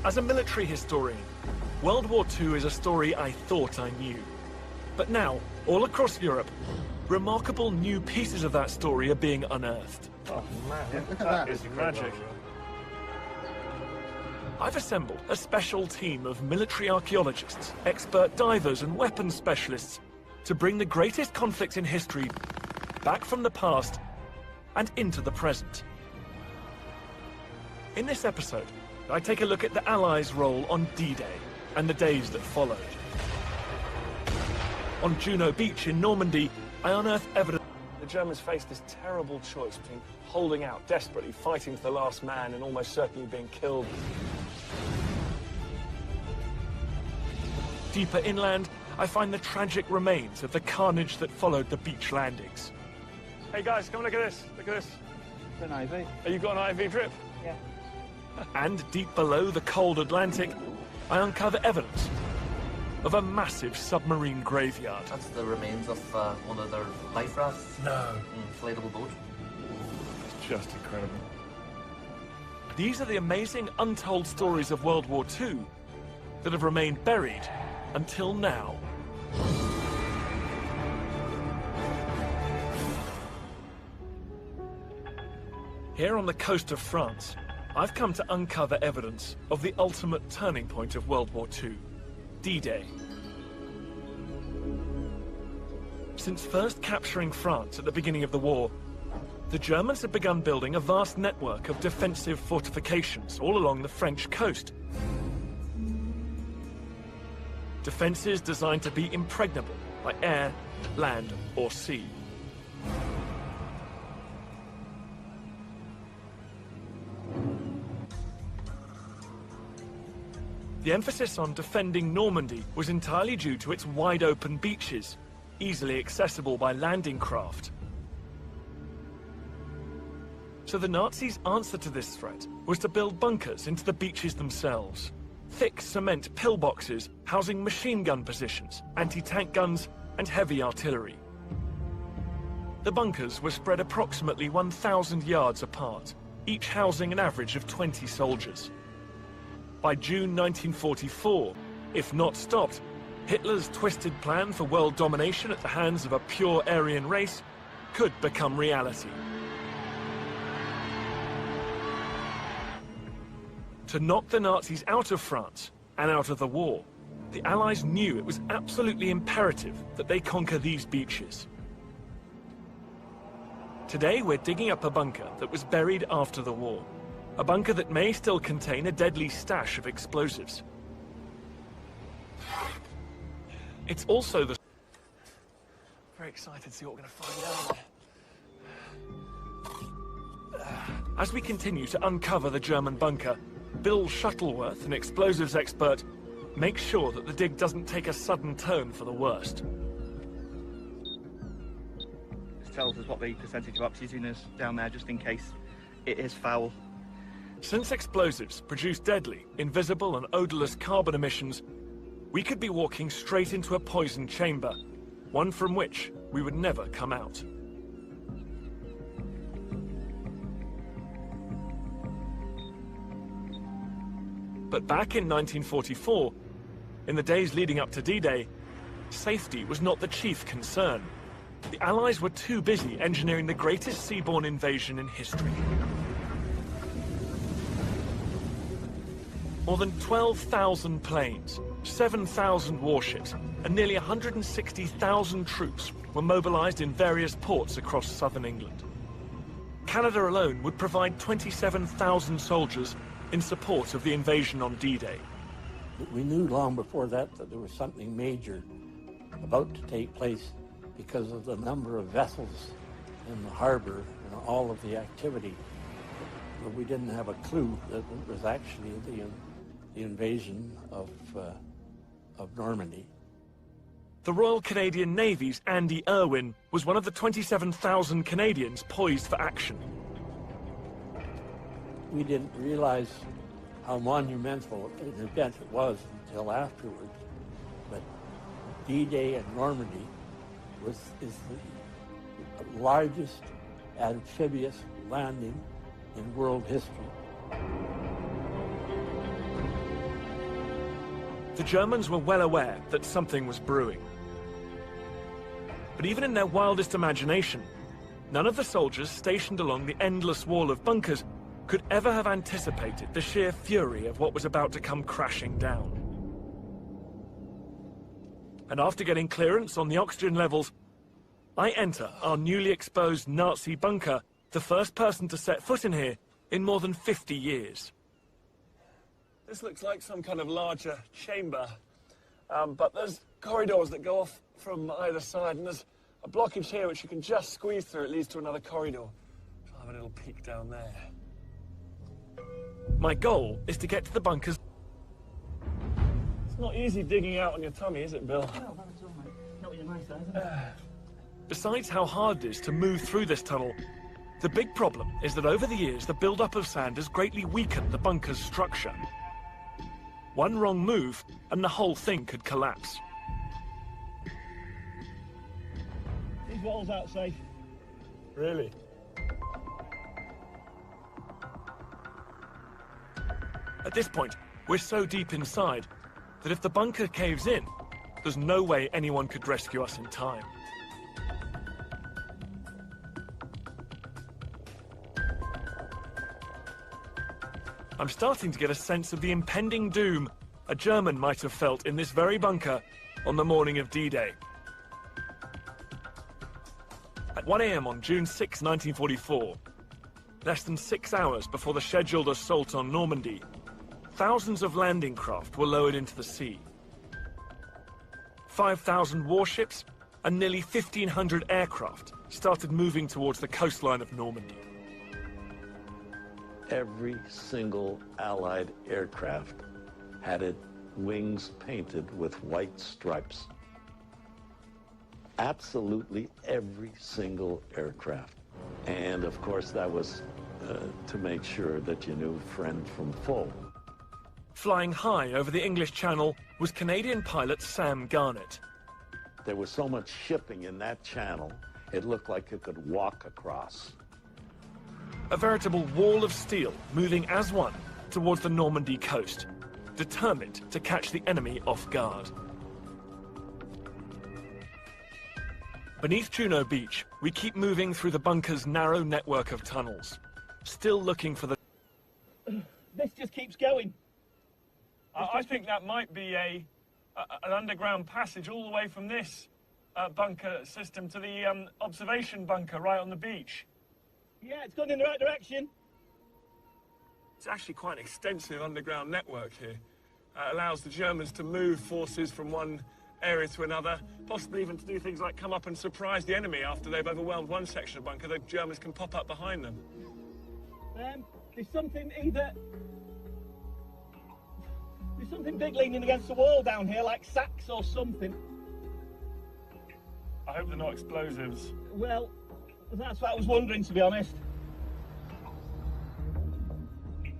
As a military historian, World War II is a story I thought I knew. But now, all across Europe, remarkable new pieces of that story are being unearthed. Oh man, that is magic. I've assembled a special team of military archaeologists, expert divers and weapons specialists to bring the greatest conflict in history back from the past and into the present. In this episode, I take a look at the Allies' role on D-Day and the days that followed. On Juno Beach in Normandy, I unearth evidence. The Germans faced this terrible choice between holding out, desperately fighting for the last man and almost certainly being killed. Deeper inland, I find the tragic remains of the carnage that followed the beach landings. Hey guys, come look at this. Look at this. An IV. Oh, you got an IV drip? Yeah. And deep below the cold Atlantic, I uncover evidence of a massive submarine graveyard. That's the remains of one of their life rafts. No. Inflatable boat. It's just incredible. These are the amazing untold stories of World War II that have remained buried until now. Here on the coast of France, I've come to uncover evidence of the ultimate turning point of World War II, D-Day. Since first capturing France at the beginning of the war, the Germans had begun building a vast network of defensive fortifications all along the French coast. Defenses designed to be impregnable by air, land, or sea. The emphasis on defending Normandy was entirely due to its wide-open beaches, easily accessible by landing craft. So the Nazis' answer to this threat was to build bunkers into the beaches themselves. Thick cement pillboxes housing machine gun positions, anti-tank guns, and heavy artillery. The bunkers were spread approximately 1,000 yards apart, each housing an average of 20 soldiers. By June 1944, if not stopped, Hitler's twisted plan for world domination at the hands of a pure Aryan race could become reality. To knock the Nazis out of France and out of the war, the Allies knew it was absolutely imperative that they conquer these beaches. Today we're digging up a bunker that was buried after the war. A bunker that may still contain a deadly stash of explosives. It's also the... Very excited to see what we're going to find out there. As we continue to uncover the German bunker, Bill Shuttleworth, an explosives expert, makes sure that the dig doesn't take a sudden turn for the worst. This tells us what the percentage of oxygen is down there, just in case it is foul. Since explosives produce deadly, invisible and odorless carbon emissions, we could be walking straight into a poison chamber, one from which we would never come out. But back in 1944, in the days leading up to D-Day, safety was not the chief concern. The Allies were too busy engineering the greatest seaborne invasion in history. More than 12,000 planes, 7,000 warships, and nearly 160,000 troops were mobilized in various ports across southern England. Canada alone would provide 27,000 soldiers in support of the invasion on D-Day. We knew long before that there was something major about to take place because of the number of vessels in the harbor and all of the activity. But we didn't have a clue that it was actually the invasion of Normandy. The Royal Canadian Navy's Andy Irwin was one of the 27,000 Canadians poised for action. We didn't realize how monumental an event it was until afterwards. But D-Day and Normandy is the largest amphibious landing in world history. The Germans were well aware that something was brewing. But even in their wildest imagination, none of the soldiers stationed along the endless wall of bunkers could ever have anticipated the sheer fury of what was about to come crashing down. And after getting clearance on the oxygen levels, I enter our newly exposed Nazi bunker, the first person to set foot in here in more than 50 years. This looks like some kind of larger chamber, but there's corridors that go off from either side, and there's a blockage here which you can just squeeze through. It leads to another corridor. I'll have a little peek down there. My goal is to get to the bunkers. It's not easy digging out on your tummy, is it, Bill? No, that's all right. Not with your nice eyes. Besides how hard it is to move through this tunnel, the big problem is that over the years the build-up of sand has greatly weakened the bunker's structure. One wrong move and the whole thing could collapse. These walls aren't safe. Really? At this point, we're so deep inside that if the bunker caves in, there's no way anyone could rescue us in time. I'm starting to get a sense of the impending doom a German might have felt in this very bunker on the morning of D-Day. At 1 a.m. on June 6, 1944, less than 6 hours before the scheduled assault on Normandy, thousands of landing craft were lowered into the sea. 5,000 warships and nearly 1,500 aircraft started moving towards the coastline of Normandy. Every single Allied aircraft had its wings painted with white stripes. Absolutely every single aircraft. And of course that was to make sure that you knew friend from foe. Flying high over the English Channel was Canadian pilot Sam Garnett. There was so much shipping in that channel, it looked like it could walk across. A veritable wall of steel moving as one towards the Normandy coast, determined to catch the enemy off guard. Beneath Juno Beach, we keep moving through the bunker's narrow network of tunnels, still looking for the... This just keeps going. I think that might be an underground passage all the way from this bunker system to the observation bunker right on the beach. Yeah, it's gone in the right direction. It's actually quite an extensive underground network here. It allows the Germans to move forces from one area to another, possibly even to do things like come up and surprise the enemy after they've overwhelmed one section of bunker. The Germans can pop up behind them. There's something There's something big leaning against the wall down here, like sacks or something. I hope they're not explosives. Well, that's what I was wondering, to be honest.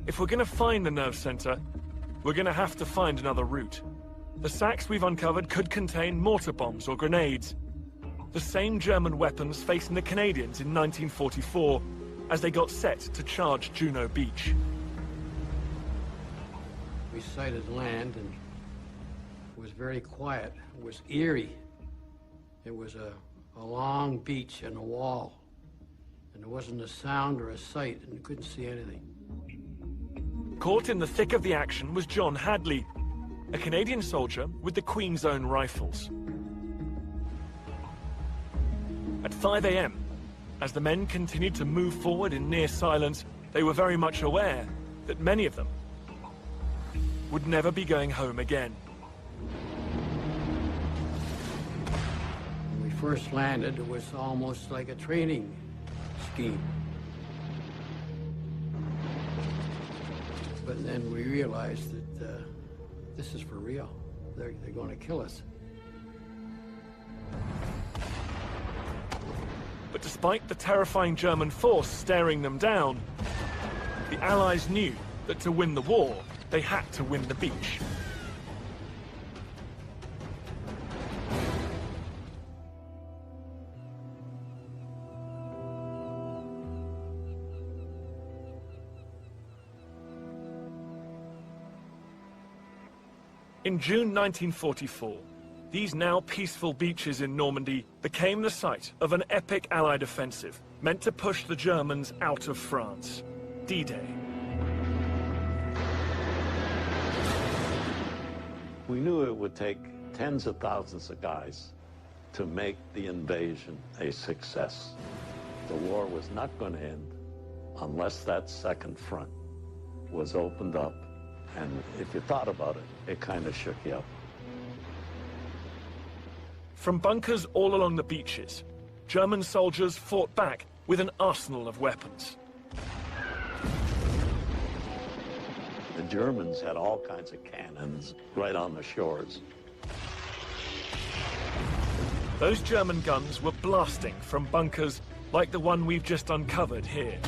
If we're going to find the nerve center, we're going to have to find another route. The sacks we've uncovered could contain mortar bombs or grenades. The same German weapons facing the Canadians in 1944 as they got set to charge Juno Beach. We sighted land and it was very quiet. It was eerie. It was a long beach and a wall. And there wasn't a sound or a sight, and you couldn't see anything. Caught in the thick of the action was John Hadley, a Canadian soldier with the Queen's Own Rifles. At 5 a.m., as the men continued to move forward in near silence, they were very much aware that many of them would never be going home again. When we first landed, it was almost like a training scheme. But then we realized that this is for real. They're going to kill us. But despite the terrifying German force staring them down, the Allies knew that to win the war, they had to win the beach. In June 1944, these now peaceful beaches in Normandy became the site of an epic Allied offensive meant to push the Germans out of France. D-Day. We knew it would take tens of thousands of guys to make the invasion a success. The war was not going to end unless that second front was opened up. And if you thought about it, it kind of shook you up. From bunkers all along the beaches, German soldiers fought back with an arsenal of weapons. The Germans had all kinds of cannons right on the shores. Those German guns were blasting from bunkers like the one we've just uncovered here.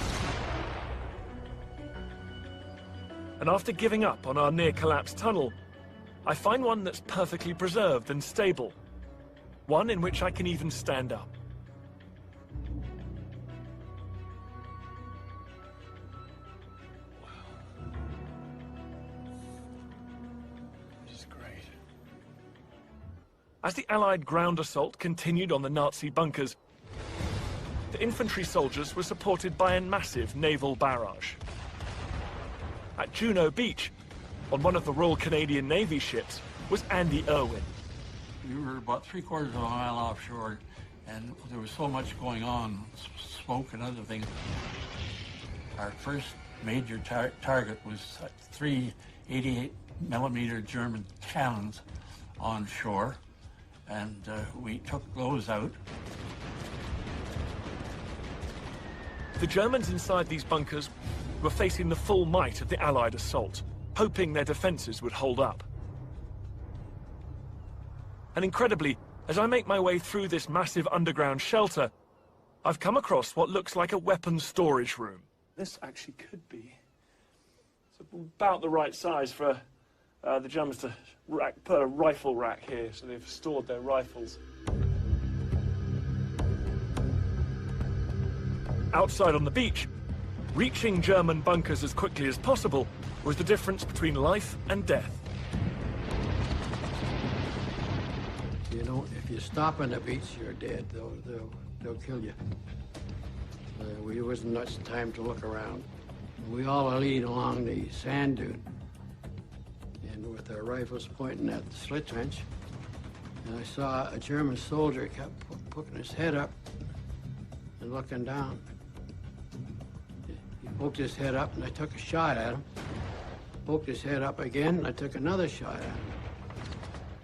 And after giving up on our near-collapsed tunnel, I find one that's perfectly preserved and stable. One in which I can even stand up. This is great. As the Allied ground assault continued on the Nazi bunkers, the infantry soldiers were supported by a massive naval barrage. At Juno Beach, on one of the Royal Canadian Navy ships, was Andy Irwin. We were about 3/4 of a mile offshore, and there was so much going on, smoke and other things. Our first major target was 3 88mm German cannons on shore, and we took those out. The Germans inside these bunkers were facing the full might of the Allied assault, hoping their defenses would hold up. And incredibly, as I make my way through this massive underground shelter, I've come across what looks like a weapons storage room. This actually could be about the right size for the Germans to put a rifle rack here, so they've stored their rifles. Outside on the beach, reaching German bunkers as quickly as possible was the difference between life and death. You know, if you stop on the beach, you're dead. They'll kill you. There wasn't much time to look around. We all lead along the sand dune, and with our rifles pointing at the slit trench. And I saw a German soldier kept poking his head up and looking down. He poked his head up, and I took a shot at him. Poked his head up again, and I took another shot at him.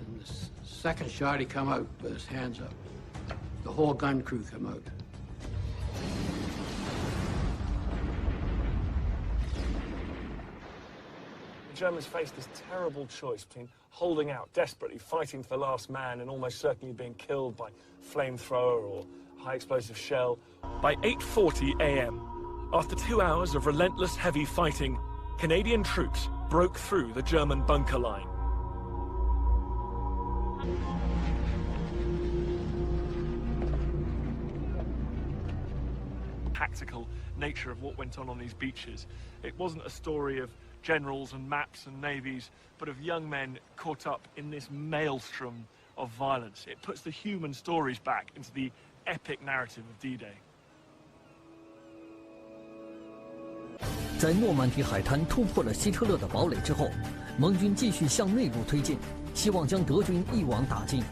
And the second shot, he come out with his hands up. The whole gun crew come out. The Germans faced this terrible choice between holding out, desperately fighting for the last man and almost certainly being killed by flamethrower or high explosive shell. By 8:40 a.m., after 2 hours of relentless heavy fighting, Canadian troops broke through the German bunker line. Tactical nature of what went on these beaches. It wasn't a story of generals and maps and navies, but of young men caught up in this maelstrom of violence. It puts the human stories back into the epic narrative of D-Day. 在诺曼底海滩突破了希特勒的堡垒之后，盟军继续向内陆推进，希望将德军一网打尽，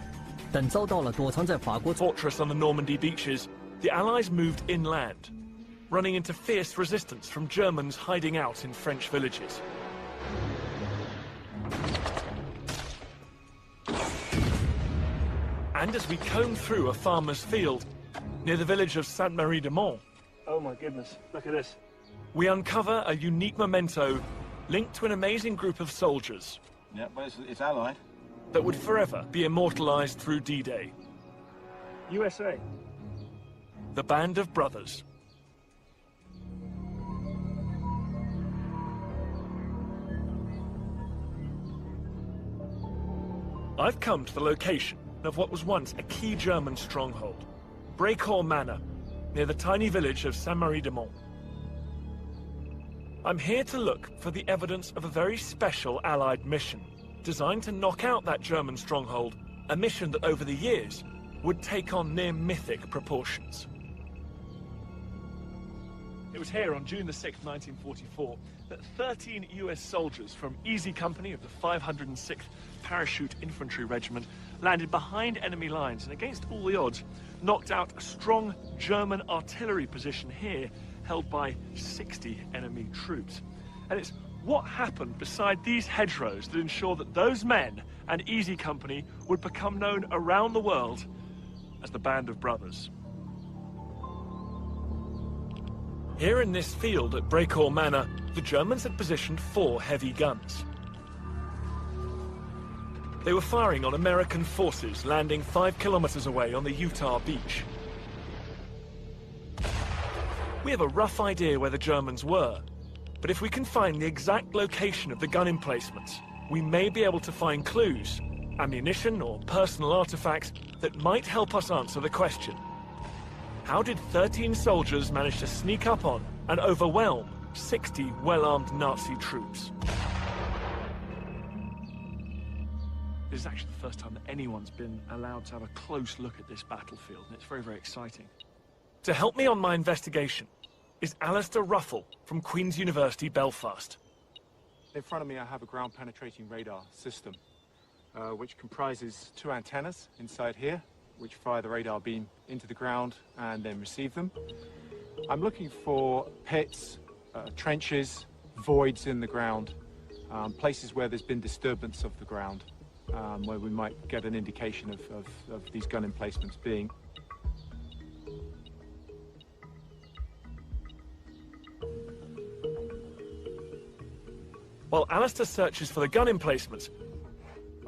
但遭到了躲藏在法国 Fortress on the Normandy beaches, the Allies moved inland, running into fierce resistance from Germans hiding out in French villages. And as we comb through a farmer's field near the village of Sainte-Marie-de-Mont, Oh my goodness, look at this. we uncover a unique memento linked to an amazing group of soldiers. Yeah, but it's Allied. That would forever be immortalized through D-Day. USA. The Band of Brothers. I've come to the location of what was once a key German stronghold, Brécourt Manor, near the tiny village of Sainte-Marie-de-Mont. I'm here to look for the evidence of a very special Allied mission, designed to knock out that German stronghold, a mission that over the years would take on near mythic proportions. It was here on June the 6th, 1944, that 13 US soldiers from Easy Company of the 506th Parachute Infantry Regiment landed behind enemy lines and, against all the odds, knocked out a strong German artillery position here held by 60 enemy troops. And it's what happened beside these hedgerows that ensured that those men and Easy Company would become known around the world as the Band of Brothers. Here in this field at Brecourt Manor, the Germans had positioned 4 heavy guns. They were firing on American forces landing 5 kilometers away on the Utah beach. We have a rough idea where the Germans were, but if we can find the exact location of the gun emplacements, we may be able to find clues, ammunition or personal artifacts that might help us answer the question: how did 13 soldiers manage to sneak up on and overwhelm 60 well-armed Nazi troops? This is actually the first time that anyone's been allowed to have a close look at this battlefield, and it's very, very exciting. To help me on my investigation is Alistair Ruffle from Queen's University, Belfast. In front of me I have a ground-penetrating radar system, which comprises 2 antennas inside here, which fire the radar beam into the ground and then receive them. I'm looking for pits, trenches, voids in the ground, places where there's been disturbance of the ground, where we might get an indication of these gun emplacements being. While Alistair searches for the gun emplacements,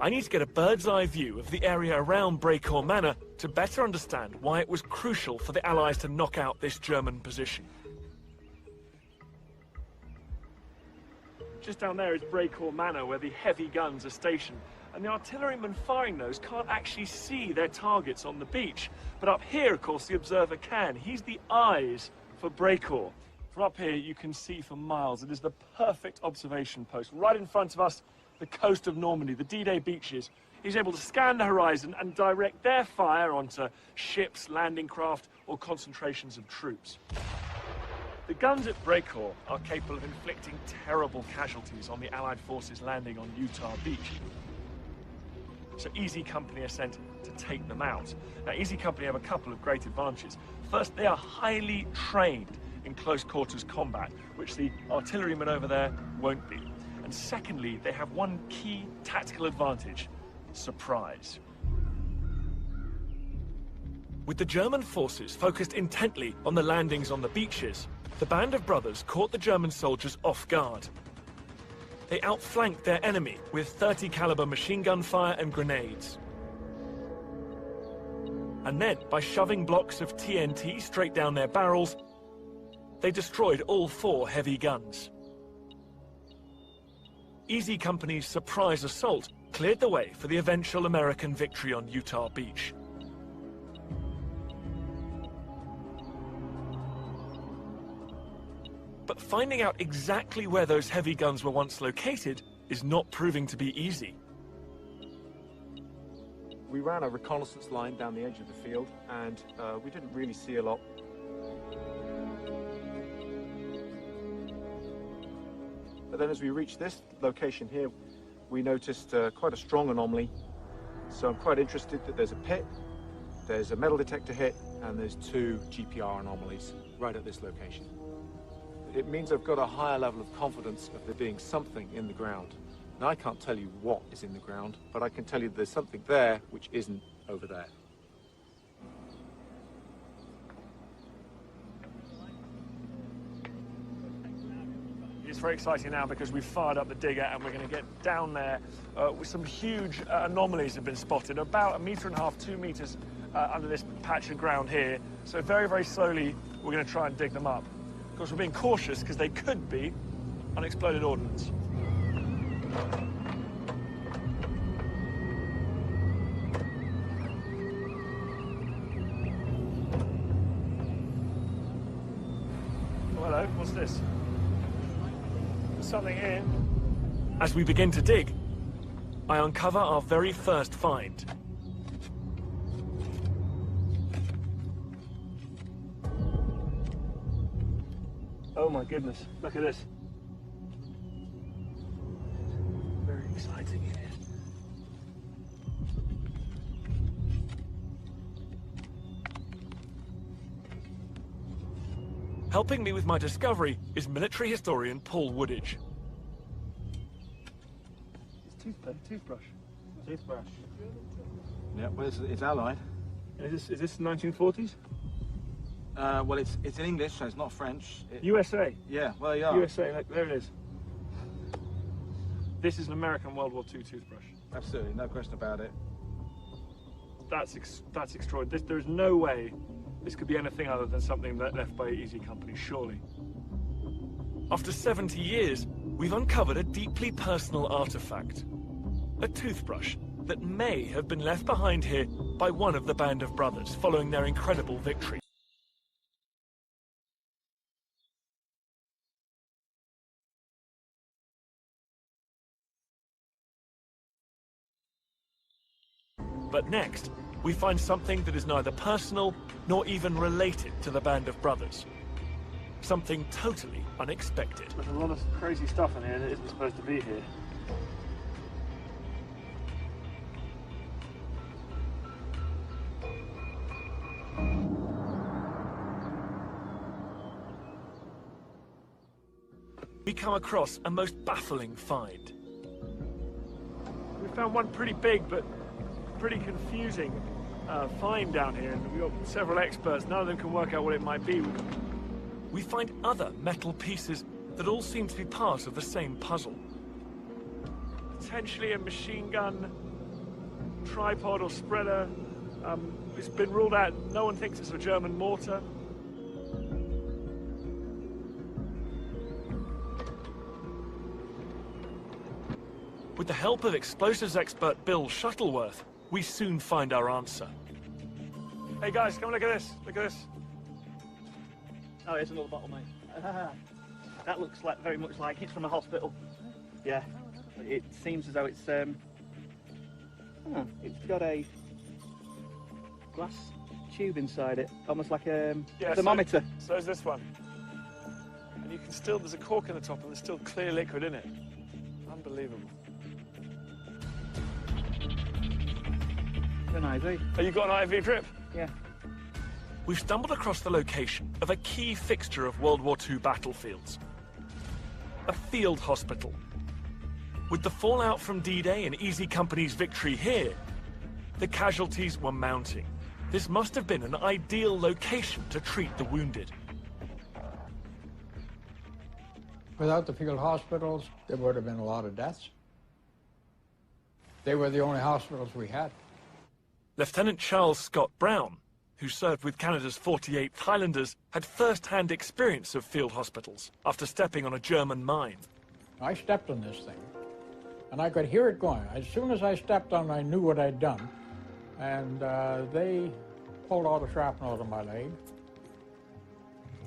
I need to get a bird's-eye view of the area around Brecourt Manor to better understand why it was crucial for the Allies to knock out this German position. Just down there is Brecourt Manor, where the heavy guns are stationed, and the artillerymen firing those can't actually see their targets on the beach. But up here, of course, the observer can. He's the eyes for Brecourt. From up here, you can see for miles. It is the perfect observation post. Right in front of us, the coast of Normandy, the D-Day beaches. He's able to scan the horizon and direct their fire onto ships, landing craft, or concentrations of troops. The guns at Brecourt are capable of inflicting terrible casualties on the Allied forces landing on Utah Beach. So Easy Company are sent to take them out. Now, Easy Company have a couple of great advantages. First, they are highly trained in close quarters combat, which the artillerymen over there won't be. And secondly, they have one key tactical advantage: surprise. With the German forces focused intently on the landings on the beaches, the Band of Brothers caught the German soldiers off guard. They outflanked their enemy with 30 caliber machine gun fire and grenades. And then, by shoving blocks of TNT straight down their barrels, they destroyed all 4 heavy guns. Easy Company's surprise assault cleared the way for the eventual American victory on Utah Beach. But finding out exactly where those heavy guns were once located is not proving to be easy. We ran a reconnaissance line down the edge of the field, and we didn't really see a lot. But then as we reached this location here, we noticed quite a strong anomaly. So I'm quite interested that there's a pit, there's a metal detector hit, and there's 2 GPR anomalies right at this location. It means I've got a higher level of confidence of there being something in the ground. Now, I can't tell you what is in the ground, but I can tell you there's something there which isn't over there. It's very exciting now because we've fired up the digger and we're going to get down there with some huge anomalies have been spotted, about 1.5 meters, 2 meters under this patch of ground here. So very, very slowly, we're going to try and dig them up. Of course, we're being cautious because they could be unexploded ordnance. Oh, hello, what's this? There's something here. As we begin to dig, I uncover our very first find. Oh my goodness, look at this. Very exciting it is. Helping me with my discovery is military historian Paul Woodage. Toothbrush. Yeah, well, it's allied. Is this 1940s? Well, it's in English, so it's not French. USA. Yeah, well, yeah. USA, look, there it is. This is an American World War II toothbrush. Absolutely, no question about it. That's extraordinary. There is no way this could be anything other than something left by Easy Company, surely. After 70 years, we've uncovered a deeply personal artifact. A toothbrush that may have been left behind here by one of the band of brothers following their incredible victory. But next, we find something that is neither personal nor even related to the band of brothers. Something totally unexpected. There's a lot of crazy stuff in here that isn't supposed to be here. We come across a most baffling find. We found one pretty big but pretty confusing find down here, and we've got several experts. None of them can work out what it might be. We find other metal pieces that all seem to be part of the same puzzle. Potentially a machine gun, tripod or spreader. It's been ruled out. No one thinks it's a German mortar. With the help of explosives expert Bill Shuttleworth, we soon find our answer. Hey guys, come look at this. Look at this. Oh, here's another bottle, mate. That looks like very much like it's from a hospital. Yeah, it seems as though it's got a glass tube inside it, almost like a thermometer. So is this one. And you can still, there's a cork in the top and there's still clear liquid in it. Unbelievable. An IV. Oh, you got an IV drip? Yeah. We've stumbled across the location of a key fixture of World War II battlefields. A field hospital. With the fallout from D-Day and Easy Company's victory here, the casualties were mounting. This must have been an ideal location to treat the wounded. Without the field hospitals, there would have been a lot of deaths. They were the only hospitals we had. Lieutenant Charles Scott Brown, who served with Canada's 48th Highlanders, had first-hand experience of field hospitals after stepping on a German mine. I stepped on this thing, and I could hear it going. As soon as I stepped on it, I knew what I'd done, and they pulled all the shrapnel out of my leg.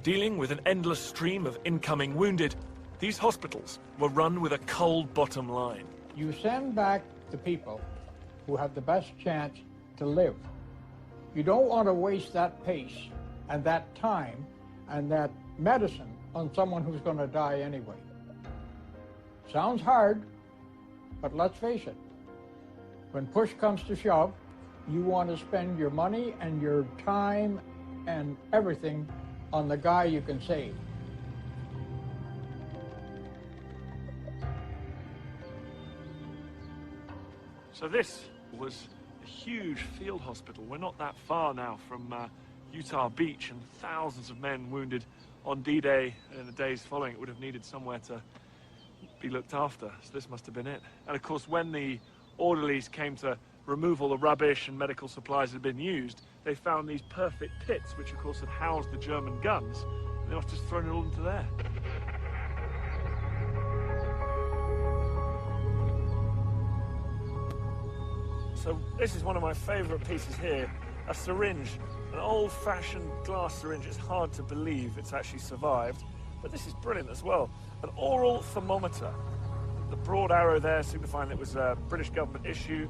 Dealing with an endless stream of incoming wounded, these hospitals were run with a cold bottom line. You send back the people who have the best chance to live. You don't want to waste that pace and that time and that medicine on someone who's going to die anyway. Sounds hard, but let's face it. When push comes to shove, you want to spend your money and your time and everything on the guy you can save. So this was a huge field hospital. We're not that far now from Utah Beach, and thousands of men wounded on D-Day and in the days following. It would have needed somewhere to be looked after, so this must have been it. And of course, when the orderlies came to remove all the rubbish and medical supplies that had been used, they found these perfect pits, which of course had housed the German guns, and they must have just thrown it all into there. So this is one of my favourite pieces here, a syringe, an old-fashioned glass syringe. It's hard to believe it's actually survived, but this is brilliant as well. An oral thermometer. The broad arrow there signifying it was a British government issue.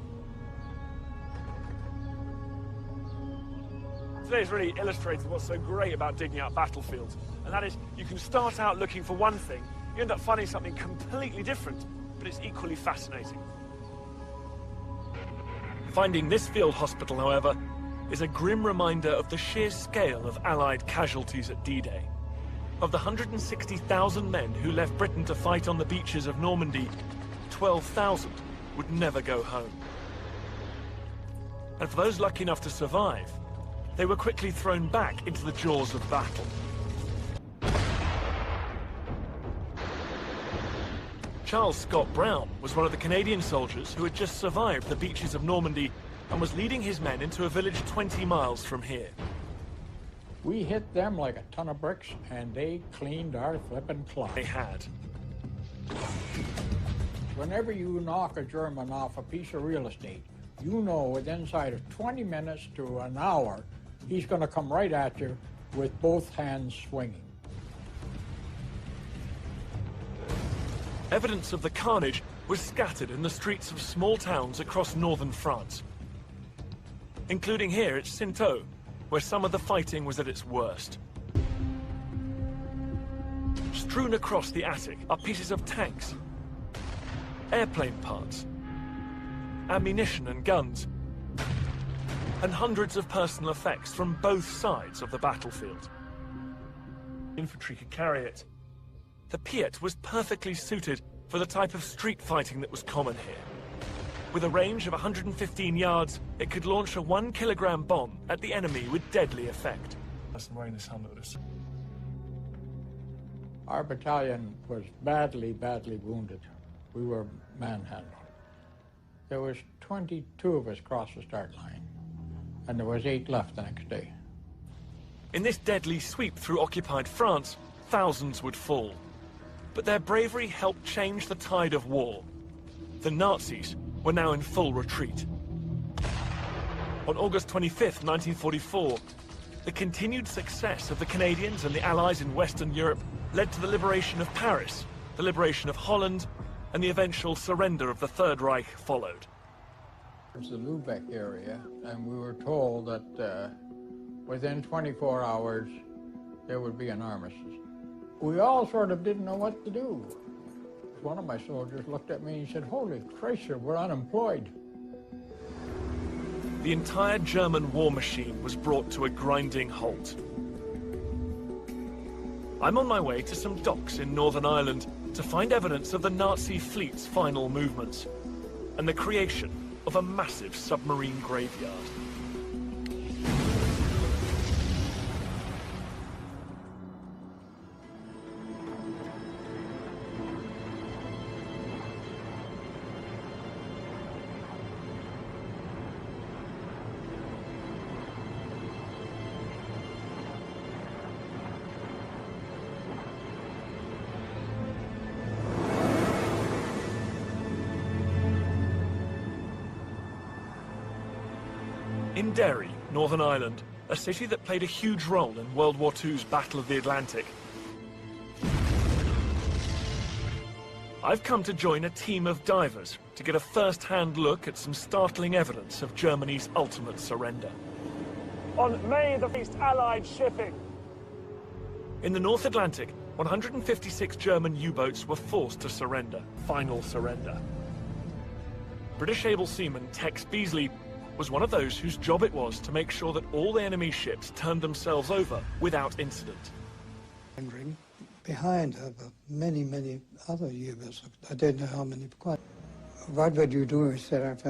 Today's really illustrated what's so great about digging out battlefields, and that is you can start out looking for one thing, you end up finding something completely different, but it's equally fascinating. Finding this field hospital, however, is a grim reminder of the sheer scale of Allied casualties at D-Day. Of the 160,000 men who left Britain to fight on the beaches of Normandy, 12,000 would never go home. And for those lucky enough to survive, they were quickly thrown back into the jaws of battle. Charles Scott Brown was one of the Canadian soldiers who had just survived the beaches of Normandy and was leading his men into a village 20 miles from here. We hit them like a ton of bricks, and they cleaned our flippin' cloth. They had. Whenever you knock a German off a piece of real estate, you know within inside of 20 minutes to an hour, he's going to come right at you with both hands swinging. Evidence of the carnage was scattered in the streets of small towns across northern France, including here at Cîteaux, where some of the fighting was at its worst. Strewn across the attic are pieces of tanks, airplane parts, ammunition and guns, and hundreds of personal effects from both sides of the battlefield. Infantry could carry it. The Piat was perfectly suited for the type of street fighting that was common here. With a range of 115 yards, it could launch a 1-kilogram bomb at the enemy with deadly effect. I'm wearing this helmet with us. Our battalion was badly wounded. We were manhandled. There was 22 of us crossed the start line, and there was 8 left the next day. In this deadly sweep through occupied France, thousands would fall. But their bravery helped change the tide of war. The Nazis were now in full retreat. On August 25th, 1944, the continued success of the Canadians and the Allies in Western Europe led to the liberation of Paris, the liberation of Holland, and the eventual surrender of the Third Reich followed. It was the Lubeck area, and we were told that within 24 hours there would be an armistice. We all sort of didn't know what to do. One of my soldiers looked at me and said, "Holy Christ, sir, we're unemployed." The entire German war machine was brought to a grinding halt. I'm on my way to some docks in Northern Ireland to find evidence of the Nazi fleet's final movements and the creation of a massive submarine graveyard. In Derry, Northern Ireland, a city that played a huge role in World War II's Battle of the Atlantic, I've come to join a team of divers to get a first-hand look at some startling evidence of Germany's ultimate surrender. On May the 1st, Allied shipping. In the North Atlantic, 156 German U-boats were forced to surrender. Final surrender. British able seaman Tex Beasley was one of those whose job it was to make sure that all the enemy ships turned themselves over without incident. Behind her were many other U-boats. I don't know how many quite. What would you do? He said,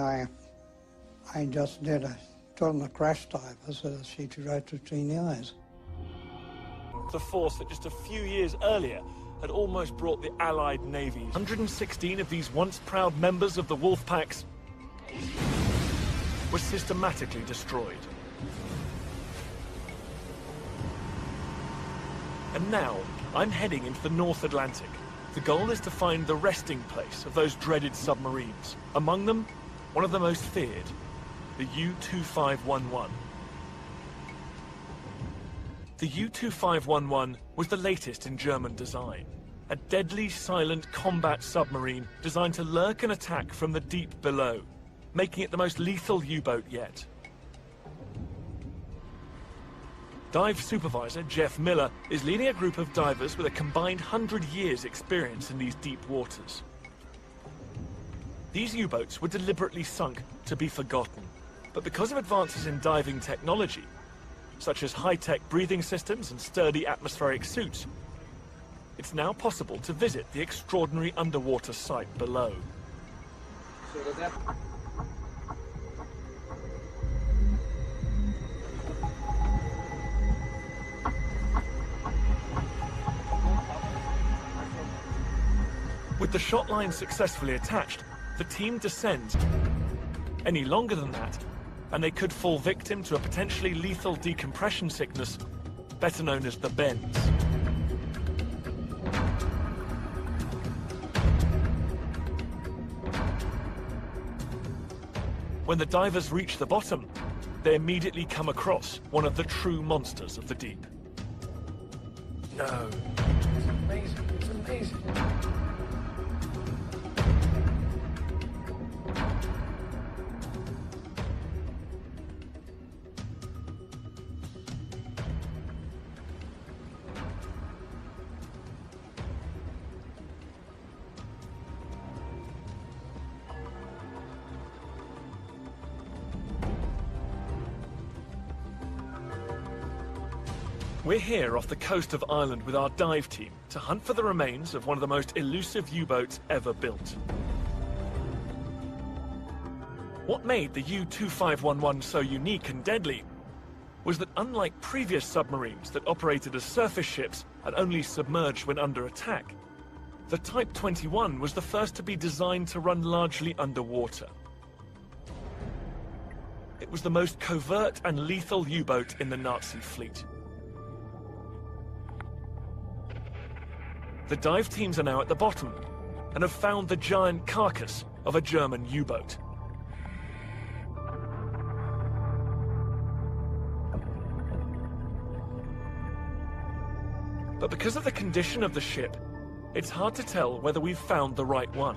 I just did. I told him a crash dive so that she could right between the eyes. The force that just a few years earlier had almost brought the Allied navies. 116 of these once proud members of the Wolf Packs were systematically destroyed. And now, I'm heading into the North Atlantic. The goal is to find the resting place of those dreaded submarines. Among them, one of the most feared, the U-2511. The U-2511 was the latest in German design. a deadly silent combat submarine designed to lurk and attack from the deep below, making it the most lethal U-boat yet. Dive supervisor Jeff Miller is leading a group of divers with a combined 100 years experience in these deep waters. These U-boats were deliberately sunk to be forgotten, but because of advances in diving technology, such as high-tech breathing systems and sturdy atmospheric suits, it's now possible to visit the extraordinary underwater site below. With the shot line successfully attached, the team descends. Any longer than that, and they could fall victim to a potentially lethal decompression sickness, better known as the bends. When the divers reach the bottom, they immediately come across one of the true monsters of the deep. No. It's amazing. It's amazing. We're here off the coast of Ireland with our dive team to hunt for the remains of one of the most elusive U-boats ever built. What made the U-2511 so unique and deadly was that unlike previous submarines that operated as surface ships and only submerged when under attack, the Type 21 was the first to be designed to run largely underwater. It was the most covert and lethal U-boat in the Nazi fleet. The dive teams are now at the bottom and have found the giant carcass of a German U-boat. But because of the condition of the ship, it's hard to tell whether we've found the right one.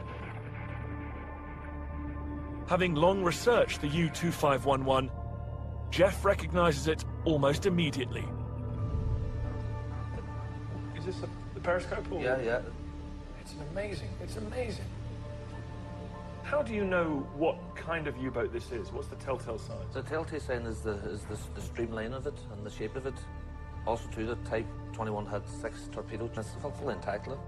Having long researched the U-2511, Jeff recognizes it almost immediately. Is this the periscope? Or... Yeah. It's amazing. It's amazing. How do you know what kind of U-boat this is? What's the telltale sign? The telltale sign is the streamline of it and the shape of it. Also, too, the Type 21 had 6 torpedoes. It's fully intact. Look.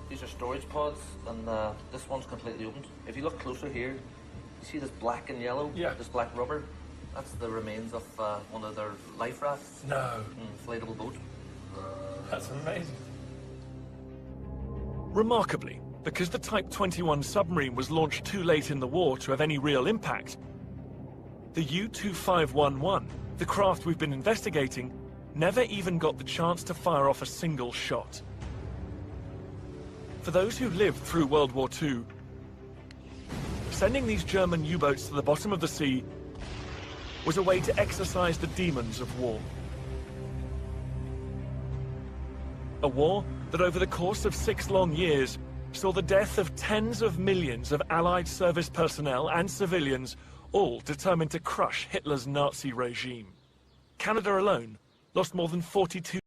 These are storage pods, and this one's completely opened. If you look closer here, you see this black and yellow, this black rubber. That's the remains of one of their life rafts. No. Inflatable boat. That's amazing. Remarkably, because the Type 21 submarine was launched too late in the war to have any real impact, the U-2511, the craft we've been investigating, never even got the chance to fire off a single shot. For those who lived through World War II, sending these German U-boats to the bottom of the sea was a way to exorcise the demons of war. A war that over the course of 6 long years saw the death of tens of millions of Allied service personnel and civilians, all determined to crush Hitler's Nazi regime. Canada alone lost more than 42